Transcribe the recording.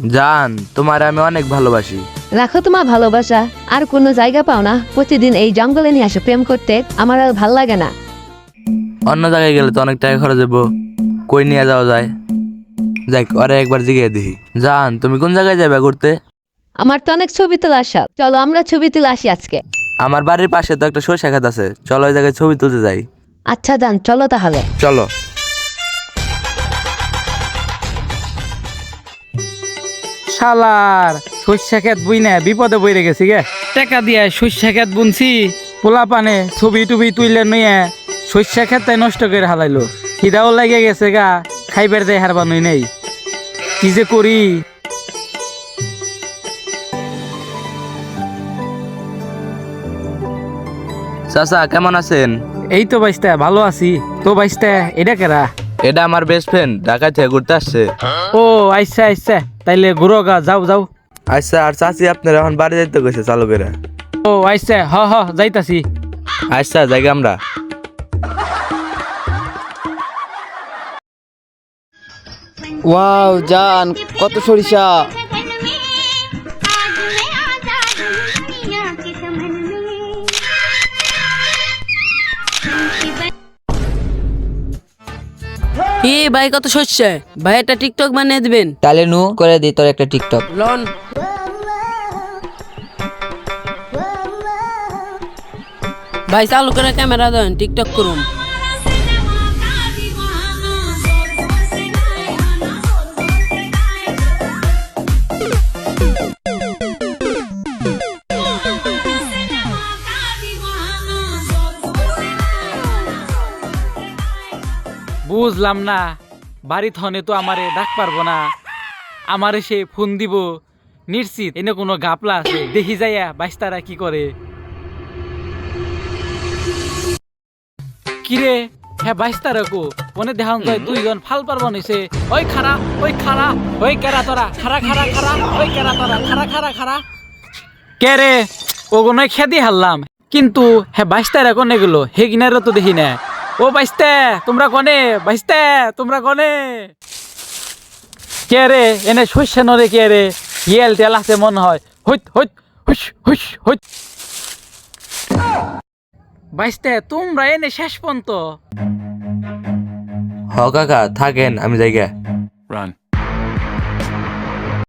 জান, তোমার আমি অনেক ভালোবাসি। রাখো তোমার ভালোবাসা, আর কোনো জায়গা পাও না। প্রতিদিন এই জঙ্গলে নিয়ে আসো প্রেম করতে, আমার আর ভাল লাগে না। অন্য জায়গায় গেলে তো অনেক টাকা খরচ হবো, কই নিয়ে যাওয়া যায়? যাক, ওরে একবার জিগিয়ে দিই। জান, তুমি কোন জায়গায় যাবে ঘুরতে? আমার তো অনেক ছবি তোলার শখ, চলো আমরা ছবি তুলে আসি আজকে। আমার বাড়ির পাশে তো একটা সরিষা ক্ষেত আছে, চলো ওই জায়গায় ছবি তুলতে যাই। আচ্ছা যান, চলো তাহলে। চলো। শালার শস্য ক্ষেত বুই না বিপদে বইরে গেছি গে। টাকা দিয়ে শস্য ক্ষেত বুনছি, পোলা পানে ছবি টুবি তুইলে নিয়ে শস্য ক্ষেতটাই নষ্ট করে হালাইলো। খিদাও লাগে গেছে গা, খাইবার দেয় হারবা নই নেই, কি যে করি। চাচা, কেমন আছেন? এই তো বাইস্তা ভালো আছি। তো বাইস্তা এটা কেরা? এটা আমার বেস্ট ফ্রেন্ড, ঢাকা থেকে ঘুরতে আসছে। ও আচ্ছা আচ্ছা, তাইলে ঘুরো গা, যাও যাও। আচ্ছা, আর চাচি আপনার এখন বাড়ি যাইতে গেছে চালু করে। ও আচ্ছা, হ হ যাইতাছি। আচ্ছা, যাই আমরা। ওয়াও জান, কত সরিষা! ভাই কত শস্য, ভাই একটা টিকটক বানিয়ে দিবেন। তাহলে নু করে দিই তোর একটা টিকটক। লন ভাই চালু করে ক্যামেরা দেন, টিকটক করুন। বুঝলাম না, বাড়ি থনে তো আমারে ডাক পারবো না, আমারে সে ফোন দিব নিশ্চিত এনে কোনো গাপলা আছে। দেখি যাইয়া বাইস্তারা কি করে। কিরে, হ্যাঁ বাইস্তারা কো মনে দেখান যায় দুইজন ফাল পারবো নিছে। ওই খারা, ওই খারা, ওই কেরা তোরা, খারা খারা খারা, ওই কেরা তোরা, খারা খারা খারা। কে রে, ওগুলোই খেদি হারলাম, কিন্তু হ্যাঁ বাইস্তারা কোনে গেলো, হে কিনারে তো দেখি না। ও বাইস্তে, তোমরা কনে? বাইস্তে, তোমরা কনে? কে রে, এনে শস্য নরে কে রে? হিয়েল তেল আছে মনে হয়। হইত হইত হুস হুস হইত। বাইস্তে, তোমরা এনে শেষ পর্যন্ত? হ কাকা, থাকেন, আমি যাই গে।